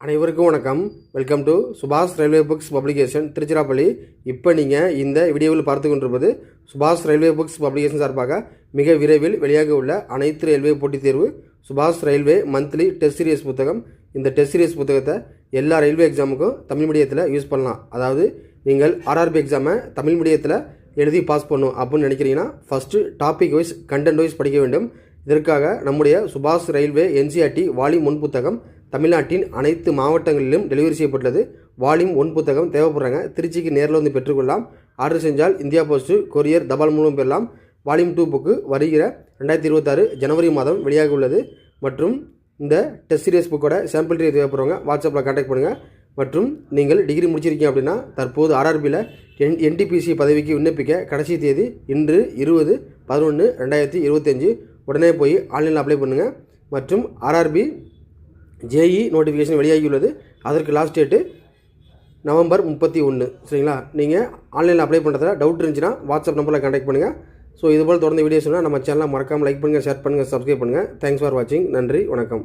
அனைவருக்கும் வணக்கம். Welcome to சுபாஷ் ரயில்வே புக்ஸ் பப்ளிகேஷன் திருச்சிராப்பள்ளி. இப்போ நீங்கள் இந்த வீடியோவில் பார்த்து கொண்டிருப்பது சுபாஷ் ரயில்வே புக்ஸ் பப்ளிகேஷன் சார்பாக மிக விரைவில் வெளியாக உள்ள அனைத்து ரயில்வே போட்டித் தேர்வு சுபாஷ் ரயில்வே மந்த்லி டெஸ்ட் சீரியஸ் புத்தகம். இந்த டெஸ்ட் சீரியஸ் புத்தகத்தை எல்லா ரயில்வே எக்ஸாமுக்கும் தமிழ் மீடியத்தில் யூஸ் பண்ணலாம். அதாவது நீங்கள் ஆர்ஆர்பி எக்ஸாமை தமிழ் மீடியத்தில் எழுதி பாஸ் பண்ணணும் அப்படின்னு நினைக்கிறீங்கன்னா first topic wise content wise படிக்க வேண்டும். இதற்காக நம்முடைய சுபாஷ் ரயில்வே என்சிஆர்டி வால்யூம் 1 புத்தகம் தமிழ்நாட்டின் அனைத்து மாவட்டங்களிலும் டெலிவரி செய்யப்பட்டுள்ளது. வால்யூம் 1 புத்தகம் தேவைப்படுறாங்க. திருச்சிக்கு நேரில் வந்து பெற்றுக்கொள்ளலாம். ஆர்டர் செஞ்சால் இந்தியா போஸ்ட்டு கொரியர் தபால் மூலம் பெறலாம். வால்யூம் 2 புக்கு வருகிற 2026 ஜனவரி மாதம் வெளியாக உள்ளது. மற்றும் இந்த டெஸ்ட் சீரியஸ் புக்கோட சாம்பிள் ட்ரீ தேவைப்படுறவங்க வாட்ஸ்அப்பில் கான்டாக்ட் பண்ணுங்கள். மற்றும் நீங்கள் டிகிரி முடிச்சிருக்கீங்க அப்படின்னா தற்போது ஆர்ஆர்பியில் என்டிபிசி பதவிக்கு விண்ணப்பிக்க கடைசி தேதி இன்று 20/11/2025. உடனே போய் ஆன்லைனில் அப்ளை பண்ணுங்கள். மற்றும் ஆர்ஆர்பி ஜேஇ நோட்டிஃபிகேஷன் வெளியாகியுள்ளது. அதற்கு லாஸ்ட் டேட்டு நவம்பர் 31. சரிங்களா? நீங்கள் ஆன்லைனில் அப்ளை பண்ணுறதுல டவுட் இருந்துச்சுன்னா வாட்ஸ்அப் நம்பரில் கான்டாக்ட் பண்ணுங்கள். ஸோ இதுபோல் தொடர்ந்து வீடியோஸ்னால் நம்ம சேனலை மறக்காமல் லைக் பண்ணுங்கள், ஷேர் பண்ணுங்கள், சப்ஸ்கிரைப் பண்ணுங்கள். தேங்க்ஸ் ஃபார் வாட்சிங். நன்றி, வணக்கம்.